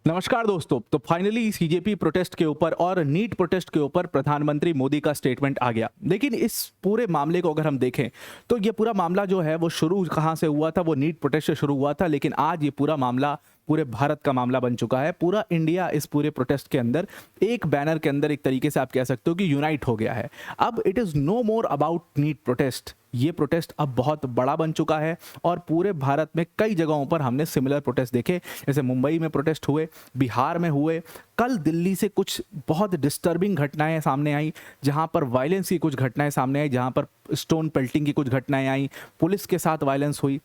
नमस्कार दोस्तों। तो फाइनली सीजेपी प्रोटेस्ट के ऊपर और नीट प्रोटेस्ट के ऊपर प्रधानमंत्री मोदी का स्टेटमेंट आ गया। लेकिन इस पूरे मामले को अगर हम देखें तो ये पूरा मामला जो है वो शुरू कहाँ से हुआ था, वो नीट प्रोटेस्ट से शुरू हुआ था। लेकिन आज ये पूरा मामला पूरे भारत का मामला बन चुका है। पूरा इंडिया इस पूरे प्रोटेस्ट के अंदर एक बैनर के अंदर एक तरीके से आप कह सकते हो कि यूनाइट हो गया है। अब it is no more about NEET protest. ये प्रोटेस्ट अब बहुत बड़ा बन चुका है और पूरे भारत में कई जगहों पर हमने सिमिलर प्रोटेस्ट देखे। जैसे मुंबई में प्रोटेस्ट हुए, बिहार में हुए, कल दिल्ली से कुछ बहुत डिस्टर्बिंग घटनाएं सामने आई, जहां पर वायलेंस की कुछ घटनाएं सामने आई, जहां पर स्टोन पेल्टिंग की कुछ घटनाएं आई, पुलिस के साथ वायलेंस हुई।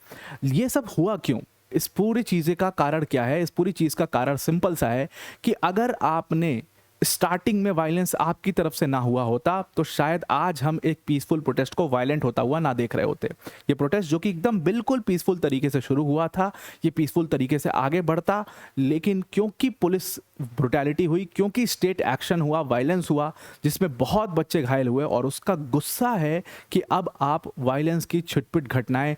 ये सब हुआ क्यों? इस पूरी चीज़ का कारण क्या है? इस पूरी चीज़ का कारण सिंपल सा है कि अगर आपने स्टार्टिंग में वायलेंस आपकी तरफ से ना हुआ होता तो शायद आज हम एक पीसफुल प्रोटेस्ट को वायलेंट होता हुआ ना देख रहे होते। ये प्रोटेस्ट जो कि एकदम बिल्कुल पीसफुल तरीके से शुरू हुआ था, ये पीसफुल तरीके से आगे बढ़ता, लेकिन क्योंकि पुलिस ब्रुटैलिटी हुई, क्योंकि स्टेट एक्शन हुआ, वायलेंस हुआ जिसमें बहुत बच्चे घायल हुए, और उसका गुस्सा है कि अब आप वायलेंस की छिटपिट घटनाएं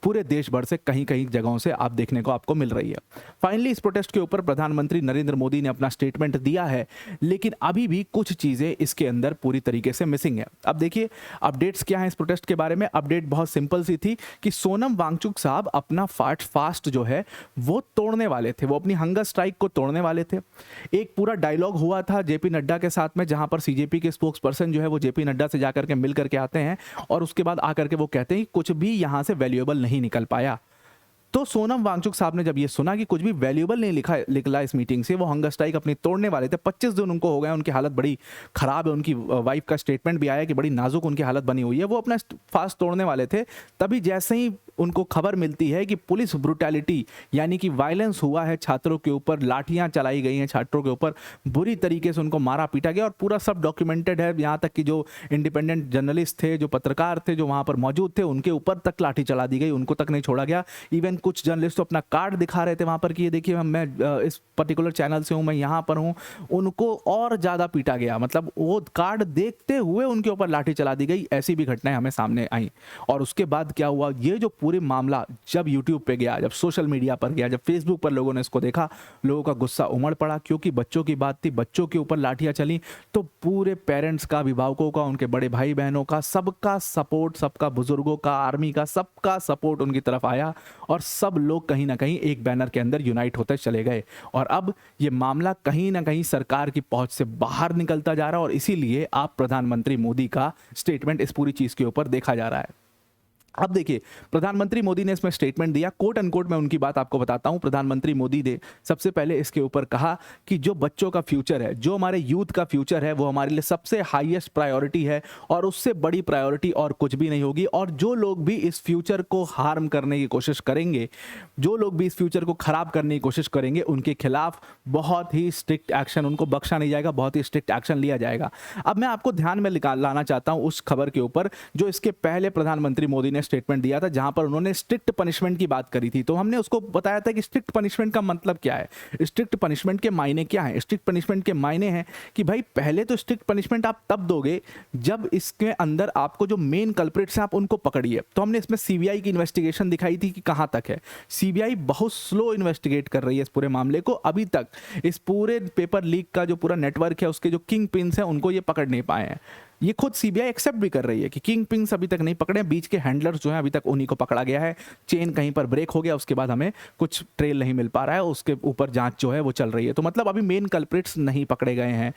पूरे देश भर से कहीं कहीं जगहों से आप देखने को आपको मिल रही है। फाइनली इस प्रोटेस्ट के ऊपर प्रधानमंत्री नरेंद्र मोदी ने अपना स्टेटमेंट दिया है, लेकिन अभी भी कुछ चीज़ें इसके अंदर पूरी तरीके से मिसिंग है। अब देखिए अपडेट्स क्या हैं इस प्रोटेस्ट के बारे में। अपडेट बहुत सिंपल सी थी कि सोनम वांगचुक साहब अपना फास्ट जो है वो तोड़ने वाले थे, वो अपनी हंगर स्ट्राइक को तोड़ने वाले थे। एक पूरा डायलॉग हुआ था जेपी नड्डा के साथ में, जहां पर सीजेपी के स्पोक्स पर्सन जो है वो जेपी नड्डा से जाकर के मिल करके आते हैं और उसके बाद आकर के वो कहते हैं कि कुछ भी यहां से वैल्यूएबल नहीं निकल पाया। तो सोनम वांगचुक साहब ने जब ये सुना कि कुछ भी वैल्यूएबल नहीं निकला इस मीटिंग से, वो हंगर स्ट्राइक अपनी तोड़ने वाले थे। 25 दिन उनको हो गए, उनकी हालत बड़ी खराब है। उनकी वाइफ का स्टेटमेंट भी आया कि बड़ी नाजुक उनकी हालत बनी हुई है। वो अपना फास्ट तोड़ने वाले थे, तभी जैसे ही उनको खबर मिलती है कि पुलिस ब्रुटैलिटी यानी कि वायलेंस हुआ है, छात्रों के ऊपर लाठियां चलाई गई हैं, छात्रों के ऊपर बुरी तरीके से उनको मारा पीटा गया, और पूरा सब डॉक्यूमेंटेड है। यहाँ तक कि जो इंडिपेंडेंट जर्नलिस्ट थे, जो पत्रकार थे, जो वहाँ पर मौजूद थे, उनके ऊपर तक लाठी चला दी गई, उनको तक नहीं छोड़ा गया। इवन कुछ जर्नलिस्ट तो अपना कार्ड दिखा रहे थे वहाँ पर कि ये देखिए मैं इस पर्टिकुलर चैनल से हूँ, मैं यहाँ पर हूँ, उनको और ज़्यादा पीटा गया। मतलब वो कार्ड देखते हुए उनके ऊपर लाठी चला दी गई। ऐसी भी घटनाएं हमें सामने आई। और उसके बाद क्या हुआ, ये जो पूरे मामला जब यूट्यूब पे गया, जब सोशल मीडिया पर गया, जब फेसबुक पर लोगों ने इसको देखा, लोगों का गुस्सा उमड़ पड़ा, क्योंकि बच्चों की बात थी, बच्चों के ऊपर लाठियां चली। तो पूरे पेरेंट्स का, अभिभावकों का, उनके बड़े भाई बहनों का, सबका सपोर्ट, सबका, बुजुर्गों का, आर्मी का, सबका सपोर्ट उनकी तरफ आया और सब लोग कहीं ना कहीं एक बैनर के अंदर यूनाइट होते चले गए। और अब ये मामला कहीं ना कहीं सरकार की पहुंच से बाहर निकलता जा रहा है, और इसीलिए आप प्रधानमंत्री मोदी का स्टेटमेंट इस पूरी चीज के ऊपर देखा जा रहा है। अब देखिए प्रधानमंत्री मोदी ने इसमें स्टेटमेंट दिया, कोट अनकोट मैं उनकी बात आपको बताता हूं। प्रधानमंत्री मोदी ने सबसे पहले इसके ऊपर कहा कि जो बच्चों का फ्यूचर है, जो हमारे यूथ का फ्यूचर है, वो हमारे लिए सबसे हाईएस्ट प्रायोरिटी है, और उससे बड़ी प्रायोरिटी और कुछ भी नहीं होगी। और जो लोग भी इस फ्यूचर को हार्म करने की कोशिश करेंगे, जो लोग भी इस फ्यूचर को खराब करने की कोशिश करेंगे, उनके खिलाफ बहुत ही स्ट्रिक्ट एक्शन, उनको बख्शा नहीं जाएगा, बहुत ही स्ट्रिक्ट एक्शन लिया जाएगा। अब मैं आपको ध्यान में लाना चाहता हूं उस खबर के ऊपर जो इसके पहले प्रधानमंत्री मोदी ने स्टेटमेंट दिया था, जहां पर उन्होंने स्ट्रिक्ट पनिशमेंट की बात करी थी। तो हमने उसको बताया था कि स्ट्रिक्ट पनिशमेंट का मतलब क्या है, स्ट्रिक्ट पनिशमेंट के मायने क्या है। स्ट्रिक्ट पनिशमेंट के मायने हैं कि भाई पहले तो स्ट्रिक्ट पनिशमेंट आप तब दोगे जब इसके अंदर आपको जो मेन कल्प्रिट्स हैं आप उनको पकड़िए। तो हमने इसमें सीबीआई की इन्वेस्टिगेशन दिखाई थी कि कहां तक है। सीबीआई बहुत स्लो इन्वेस्टिगेट कर रही है इस पूरे मामले को। अभी तक इस पूरे पेपर लीक का जो पूरा नेटवर्क है, उसके जो किंग पिन्स हैं, उनको ये पकड़ नहीं पाए हैं। ये खुद सीबीआई एक्सेप्ट भी कर रही है कि किंग पिंग्स अभी तक नहीं पकड़े, बीच के हैंडलर्स जो हैं अभी तक उन्हीं को पकड़ा गया है। चेन कहीं पर ब्रेक हो गया, उसके बाद हमें कुछ ट्रेल नहीं मिल पा रहा है, उसके ऊपर जांच जो है वो चल रही है। तो मतलब अभी मेन कल्प्रिट्स नहीं पकड़े गए हैं,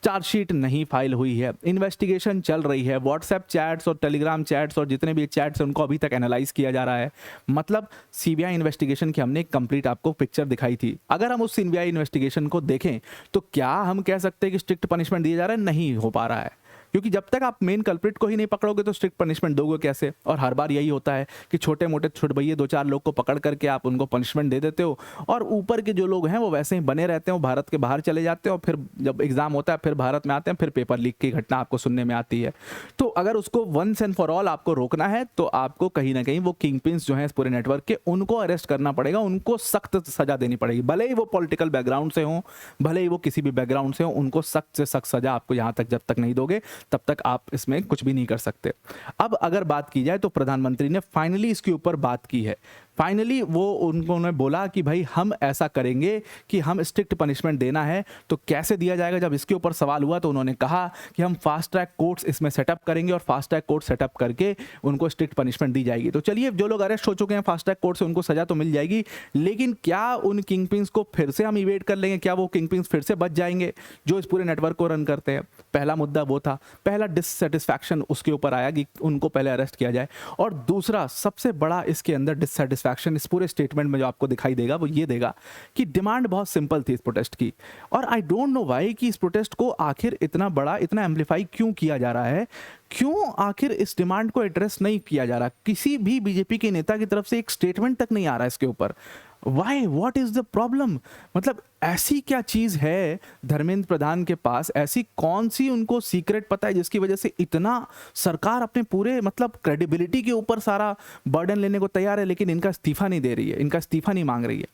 चार्जशीट नहीं फाइल हुई है, इन्वेस्टिगेशन चल रही है। व्हाट्सएप चैट्स और टेलीग्राम चैट्स और जितने भी चैट्स हैं उनको अभी तक एनालाइज किया जा रहा है। मतलब सीबीआई इन्वेस्टिगेशन की हमने एक कंप्लीट आपको पिक्चर दिखाई थी। अगर हम उस सीबीआई इन्वेस्टिगेशन को देखें तो क्या हम कह सकते हैं कि स्ट्रिक्ट पनिशमेंट दिया जा रहा है? नहीं हो पा रहा है, क्योंकि जब तक आप मेन कल्प्रिट को ही नहीं पकड़ोगे तो स्ट्रिक्ट पनिशमेंट दोगे कैसे। और हर बार यही होता है कि छोटे मोटे छुटभइये 2-4 लोग को पकड़ करके आप उनको पनिशमेंट दे देते हो, और ऊपर के जो लोग हैं वो वैसे ही बने रहते हैं, वो भारत के बाहर चले जाते हैं, और फिर जब एग्जाम होता है फिर भारत में आते हैं, फिर पेपर लीक की घटना आपको सुनने में आती है। तो अगर उसको वंस एंड फॉर ऑल आपको रोकना है तो आपको कहीं ना कहीं वो किंग पिन्स जो हैं इस पूरे नेटवर्क के, उनको अरेस्ट करना पड़ेगा, उनको सख्त सजा देनी पड़ेगी। भले ही वो पॉलिटिकल बैकग्राउंड से हों, भले ही वो किसी भी बैकग्राउंड से हों, उनको सख्त से सख्त सजा आपको यहाँ तक जब तक नहीं दोगे तब तक आप इसमें कुछ भी नहीं कर सकते। अब अगर बात की जाए तो प्रधानमंत्री ने फाइनली इसके ऊपर बात की है। फाइनली वो उन्होंने बोला कि भाई हम ऐसा करेंगे कि हम स्ट्रिक्ट पनिशमेंट देना है। तो कैसे दिया जाएगा, जब इसके ऊपर सवाल हुआ तो उन्होंने कहा कि हम फास्ट ट्रैक कोर्ट्स इसमें सेटअप करेंगे और फास्ट ट्रैक कोर्ट सेटअप करके उनको स्ट्रिक्ट पनिशमेंट दी जाएगी। तो चलिए, जो लोग अरेस्ट हो चुके हैं फास्ट ट्रैक कोर्ट से उनको सजा तो मिल जाएगी, लेकिन क्या उन किंग पिन्स को फिर से हम इवेट कर लेंगे? क्या वो किंग पिन्स फिर से बच जाएंगे जो इस पूरे नेटवर्क को रन करते हैं? पहला मुद्दा वो था, पहला डिससेटिस्फैक्शन उसके ऊपर आया कि उनको पहले अरेस्ट किया जाए। और दूसरा सबसे बड़ा इसके अंदर डिससेटिस्फैक्शन इस पूरे स्टेटमेंट में जो आपको दिखाई देगा वो ये देगा कि डिमांड बहुत सिंपल थी इस प्रोटेस्ट की। और आई डोंट नो व्हाई कि इस प्रोटेस्ट को आखिर इतना बड़ा, इतना एम्पलीफाई क्यों किया जा रहा है, क्यों आखिर इस डिमांड को एड्रेस नहीं किया जा रहा? किसी भी बीजेपी के नेता की तरफ से एक स्टेटमेंट तक नहीं आ रहा है इसके ऊपर। Why, what is the problem? मतलब ऐसी क्या चीज है धर्मेंद्र प्रधान के पास, ऐसी कौन सी उनको सीक्रेट पता है जिसकी वजह से इतना सरकार अपने पूरे मतलब क्रेडिबिलिटी के ऊपर सारा बर्डन लेने को तैयार है, लेकिन इनका इस्तीफा नहीं दे रही है, इनका इस्तीफा नहीं मांग रही है।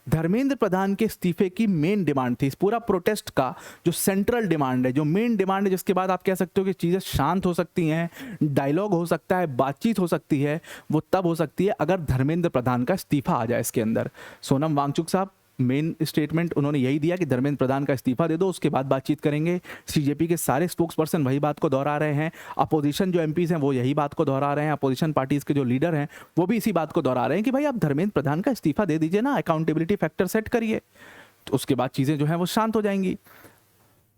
धर्मेंद्र प्रधान के इस्तीफे की मेन डिमांड थी, इस पूरा प्रोटेस्ट का जो सेंट्रल डिमांड है, जो मेन डिमांड है, जिसके बाद आप कह सकते हो कि चीज़ें शांत हो सकती हैं, डायलॉग हो सकता है, बातचीत हो सकती है, वो तब हो सकती है अगर धर्मेंद्र प्रधान का इस्तीफा आ जाए इसके अंदर। सोनम वांगचुक साहब मेन स्टेटमेंट उन्होंने यही दिया कि धर्मेंद्र प्रधान का इस्तीफा दे दो, उसके बाद बातचीत करेंगे। सीजेपी के सारे स्पोक्स पर्सन वही बात को दोहरा रहे हैं, अपोजिशन जो एमपीज हैं वो यही बात को दोहरा रहे हैं, अपोजिशन पार्टीज के जो लीडर हैं वो भी इसी बात को दोहरा रहे हैं कि भाई आप धर्मेंद्र प्रधान का इस्तीफा दे दीजिए ना, अकाउंटेबिलिटी फैक्टर सेट करिए, तो उसके बाद चीज़ें जो हैं वो शांत हो जाएंगी।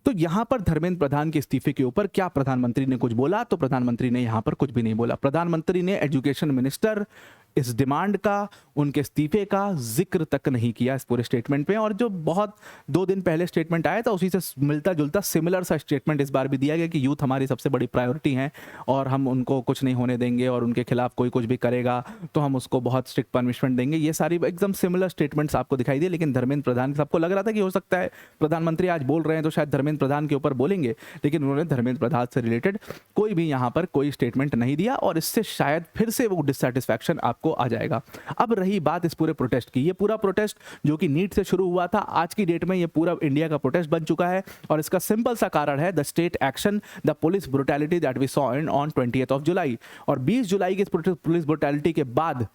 तो यहां पर धर्मेंद्र प्रधान के इस्तीफे के ऊपर क्या प्रधानमंत्री ने कुछ बोला? तो प्रधानमंत्री ने यहां पर कुछ भी नहीं बोला। प्रधानमंत्री ने एजुकेशन मिनिस्टर इस डिमांड का, उनके इस्तीफे का जिक्र तक नहीं किया इस पूरे स्टेटमेंट में। और जो बहुत 2 दिन पहले स्टेटमेंट आया था उसी से मिलता जुलता सिमिलर सा स्टेटमेंट इस बार भी दिया गया कि यूथ हमारी सबसे बड़ी प्रायोरिटी है और हम उनको कुछ नहीं होने देंगे, और उनके खिलाफ कोई कुछ भी करेगा तो हम उसको बहुत स्ट्रिक्ट पनिशमेंट देंगे। ये सारी एकदम सिमिलर स्टेटमेंट्स आपको दिखाई दिए। लेकिन धर्मेंद्र प्रधान, सबको लग रहा था कि हो सकता है प्रधानमंत्री आज बोल रहे हैं तो शायद धर्मेंद्र प्रधान के ऊपर बोलेंगे, लेकिन उन्होंने धर्मेंद्र प्रधान से रिलेटेड कोई भी यहाँ पर कोई स्टेटमेंट नहीं दिया, और इससे शायद फिर से वो डिससेटिस्फैक्शन आपको आ जाएगा। अब रही बात इस पूरे प्रोटेस्ट की, ये पूरा प्रोटेस्ट जो कि नीट से शुरू हुआ था, आज की डेट में ये पूरा इंडिया का प्रोटेस्ट बन चुका है। और इसका सिंपल सा कारण है the state action, the police brutality that we saw on 20th of July. और 20 जुलाई की पुलिस ब्रुटैलिटी के बाद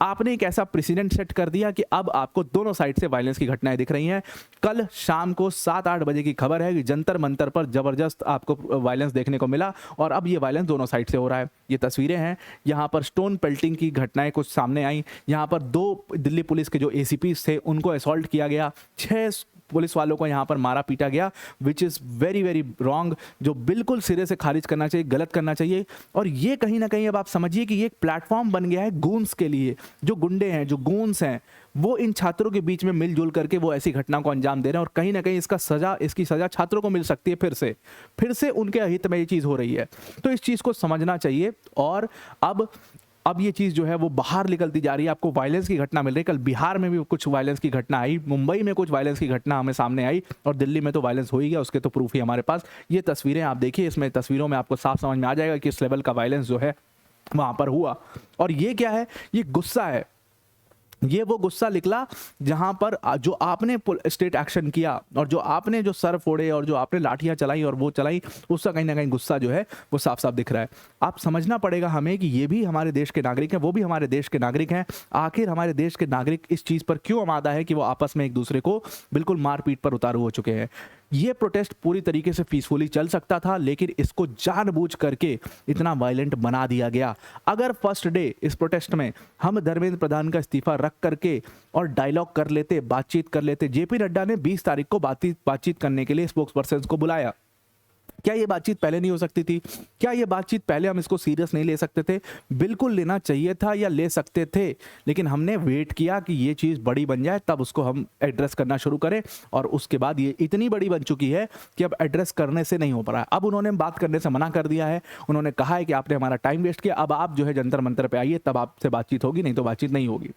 आपने एक ऐसा प्रेसिडेंट सेट कर दिया कि अब आपको दोनों साइड से वायलेंस की घटनाएं दिख रही हैं। कल शाम को 7-8 बजे की खबर है कि जंतर मंतर पर जबरदस्त आपको वायलेंस देखने को मिला, और अब ये वायलेंस दोनों साइड से हो रहा है। ये तस्वीरें हैं, यहाँ पर स्टोन पेल्टिंग की घटनाएं कुछ सामने आई। यहाँ पर 2 दिल्ली पुलिस के जो एसीपीज थे उनको असॉल्ट किया गया, 6 पुलिस वालों को यहाँ पर मारा पीटा गया, which is very very wrong, जो बिल्कुल सिरे से खारिज करना चाहिए, गलत करना चाहिए। और ये कहीं ना कहीं अब आप समझिए कि ये एक प्लेटफॉर्म बन गया है गूंस के लिए। जो गुंडे हैं, जो गूंस हैं, वो इन छात्रों के बीच में मिलजुल करके वो ऐसी घटना को अंजाम दे रहे हैं, और कहीं ना कहीं इसकी सजा छात्रों को मिल सकती है। फिर से उनके हित में ये चीज़ हो रही है, तो इस चीज़ को समझना चाहिए। और अब ये चीज़ जो है वो बाहर निकलती जा रही है, आपको वायलेंस की घटना मिल रही है। कल बिहार में भी कुछ वायलेंस की घटना आई, मुंबई में कुछ वायलेंस की घटना हमें सामने आई, और दिल्ली में तो वायलेंस हो ही गया, उसके तो प्रूफ ही हमारे पास। ये तस्वीरें आप देखिए, इसमें तस्वीरों में आपको साफ समझ में आ जाएगा कि इस लेवल का वायलेंस जो है वहाँ पर हुआ। और ये क्या है? ये गुस्सा है। ये वो गुस्सा निकला जहां पर जो आपने स्टेट एक्शन किया, और जो आपने जो सर फोड़े, और जो आपने लाठियां चलाई और वो चलाई, उसका कहीं ना कहीं गुस्सा जो है वो साफ साफ दिख रहा है। आप समझना पड़ेगा हमें कि ये भी हमारे देश के नागरिक हैं, वो भी हमारे देश के नागरिक हैं। आखिर हमारे देश के नागरिक इस चीज़ पर क्यों आमादा है कि वो आपस में एक दूसरे को बिल्कुल मारपीट पर उतारू हो चुके हैं। ये प्रोटेस्ट पूरी तरीके से पीसफुली चल सकता था, लेकिन इसको जानबूझ करके इतना वायलेंट बना दिया गया। अगर फर्स्ट डे इस प्रोटेस्ट में हम धर्मेंद्र प्रधान का इस्तीफा रख करके और डायलॉग कर लेते, बातचीत कर लेते, जेपी नड्डा ने 20 तारीख को बातचीत करने के लिए स्पोक्स पर्सन को बुलाया। क्या ये बातचीत पहले नहीं हो सकती थी? क्या ये बातचीत पहले हम इसको सीरियस नहीं ले सकते थे? बिल्कुल लेना चाहिए था, या ले सकते थे, लेकिन हमने वेट किया कि ये चीज़ बड़ी बन जाए, तब उसको हम एड्रेस करना शुरू करें। और उसके बाद ये इतनी बड़ी बन चुकी है कि अब एड्रेस करने से नहीं हो पा रहा है। अब उन्होंने बात करने से मना कर दिया है। उन्होंने कहा है कि आपने हमारा टाइम वेस्ट किया, अब आप जो है जंतर मंतर पर आइए, तब आपसे बातचीत होगी, नहीं तो बातचीत नहीं होगी।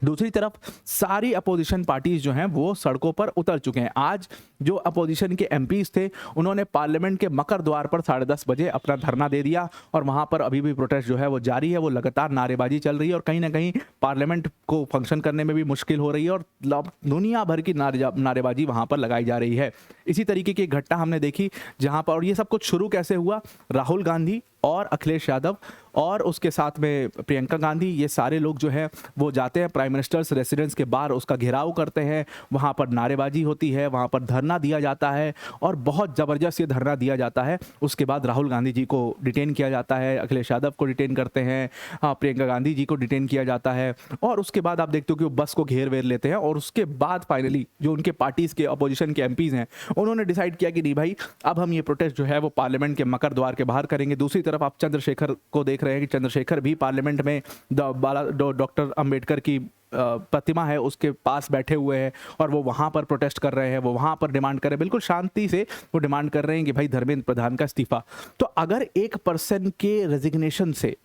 दूसरी तरफ सारी अपोजिशन पार्टीज जो हैं वो सड़कों पर उतर चुके हैं। आज जो अपोजिशन के एमपीज थे उन्होंने पार्लियामेंट के मकर द्वार पर 10:30 बजे अपना धरना दे दिया, और वहां पर अभी भी प्रोटेस्ट जो है वो जारी है। वो लगातार नारेबाजी चल रही है, और कहीं ना कहीं पार्लियामेंट को फंक्शन करने में भी मुश्किल हो रही है, और दुनिया भर की नारेबाजी वहां पर लगाई जा रही है। इसी तरीके की एक घटना हमने देखी जहां पर, और ये सब कुछ शुरू कैसे हुआ? राहुल गांधी और अखिलेश यादव और उसके साथ में प्रियंका गांधी, ये सारे लोग जो है वो जाते हैं प्राइम मिनिस्टर्स रेसिडेंस के बाहर, उसका घेराव करते हैं, वहाँ पर नारेबाजी होती है, वहाँ पर धरना दिया जाता है और बहुत ज़बरदस्त ये धरना दिया जाता है। उसके बाद राहुल गांधी जी को डिटेन किया जाता है, अखिलेश यादव को डिटेन करते हैं, प्रियंका गांधी जी को डिटेन किया जाता है और उसके बाद आप देखते हो कि वो बस को घेर वेर लेते हैं और उसके बाद फाइनली जो उनके पार्टीज़ के अपोजिशन के एमपीज़ हैं उन्होंने डिसाइड किया कि नहीं भाई, अब हम ये प्रोटेस्ट जो है वो पार्लियामेंट के मकर द्वार के बाहर करेंगे। दूसरी तरफ आप चंद्रशेखर को देख रहे हैं कि चंद्रशेखर भी पार्लियामेंट में डॉक्टर अंबेडकर की प्रतिमा है उसके पास बैठे हुए हैं और वो वहाँ पर प्रोटेस्ट कर रहे हैं, वो वहाँ पर डिमांड कर रहे हैं, बिल्कुल शांति से वो डिमांड कर रहे हैं कि भाई धर्मेंद्र प्रधान का इस्तीफा। तो अगर एक पर्सन के रेजिग्नेशन से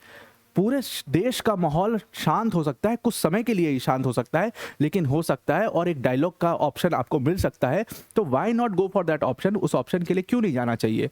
पूरे देश का माहौल शांत हो सकता है, कुछ समय के लिए ही शांत हो सकता है, लेकिन हो सकता है और एक डायलॉग का ऑप्शन आपको मिल सकता है, तो why not go for that option? उस ऑप्शन के लिए क्यों नहीं जाना चाहिए?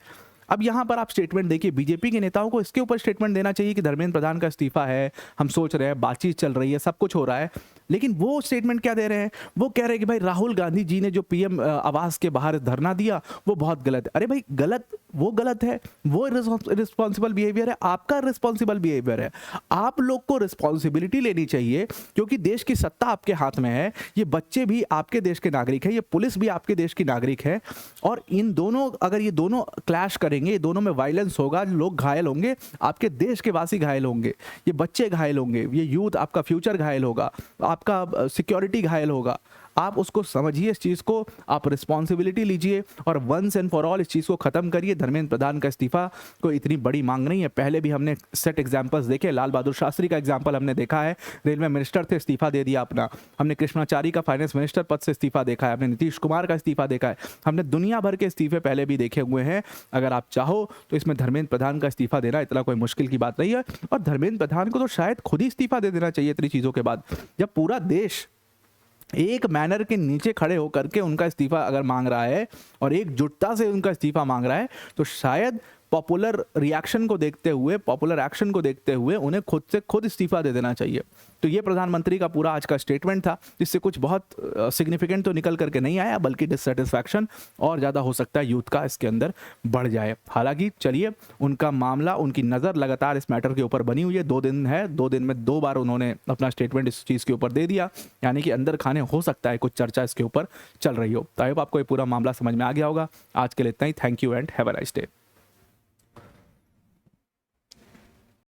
अब यहाँ पर आप स्टेटमेंट देखिए, बीजेपी के नेताओं को इसके ऊपर स्टेटमेंट देना चाहिए कि धर्मेंद्र प्रधान का इस्तीफा है, हम सोच रहे हैं, बातचीत चल रही है, सब कुछ हो रहा है, लेकिन वो स्टेटमेंट क्या दे रहे हैं? वो कह रहे हैं कि भाई राहुल गांधी जी ने जो पीएम आवास के बाहर धरना दिया वो बहुत गलत है। अरे भाई गलत, वो गलत है, वो रिस्पॉन्सिबल बिहेवियर है, आपका रिस्पॉन्सिबल बिहेवियर है। आप लोग को रिस्पॉन्सिबिलिटी लेनी चाहिए क्योंकि देश की सत्ता आपके हाथ में है, ये बच्चे भी आपके देश के नागरिक हैं, ये पुलिस भी आपके देश की नागरिक है और इन दोनों, अगर ये दोनों क्लैश करेंगे, दोनों में वायलेंस होगा, लोग घायल होंगे, आपके देश के वासी घायल होंगे, ये बच्चे घायल होंगे, ये यूथ, आपका फ्यूचर घायल होगा, आपका सिक्योरिटी घायल होगा। आप उसको समझिए, इस चीज़ को आप रिस्पॉन्सिबिलिटी लीजिए और वंस एंड फॉर ऑल इस चीज़ को ख़त्म करिए। धर्मेंद्र प्रधान का इस्तीफा कोई इतनी बड़ी मांग नहीं है। पहले भी हमने सेट एग्जाम्पल्स देखे, लाल बहादुर शास्त्री का एग्जाम्पल हमने देखा है, रेलवे मिनिस्टर थे, इस्तीफा दे दिया अपना। हमने कृष्णाचारी का फाइनेंस मिनिस्टर पद से इस्तीफा देखा है, हमने नीतीश कुमार का इस्तीफा देखा है, हमने दुनिया भर के इस्तीफे पहले भी देखे हुए हैं। अगर आप चाहो तो इसमें धर्मेंद्र प्रधान का इस्तीफा देना इतना कोई मुश्किल की बात नहीं है और धर्मेंद्र प्रधान को तो शायद खुद ही इस्तीफा दे देना चाहिए इतनी चीज़ों के बाद। जब पूरा देश एक बैनर के नीचे खड़े होकर के उनका इस्तीफा अगर मांग रहा है और एकजुटता से उनका इस्तीफा मांग रहा है, तो शायद पॉपुलर रिएक्शन को देखते हुए, पॉपुलर एक्शन को देखते हुए उन्हें खुद से खुद इस्तीफा दे देना चाहिए। तो ये प्रधानमंत्री का पूरा आज का स्टेटमेंट था, जिससे कुछ बहुत सिग्निफिकेंट तो निकल करके नहीं आया, बल्कि डिससेटिस्फैक्शन और ज़्यादा हो सकता है यूथ का इसके अंदर बढ़ जाए। हालांकि चलिए, उनका मामला, उनकी नज़र लगातार इस मैटर के ऊपर बनी हुई है। 2 दिन है, 2 दिन में 2 बार उन्होंने अपना स्टेटमेंट इस चीज़ के ऊपर दे दिया, यानी कि अंदर खाने हो सकता है कुछ चर्चा इसके ऊपर चल रही हो। तो आई होप आपको ये पूरा मामला समझ में आ गया होगा। आज के लिए इतना ही। Thank you and have a nice day.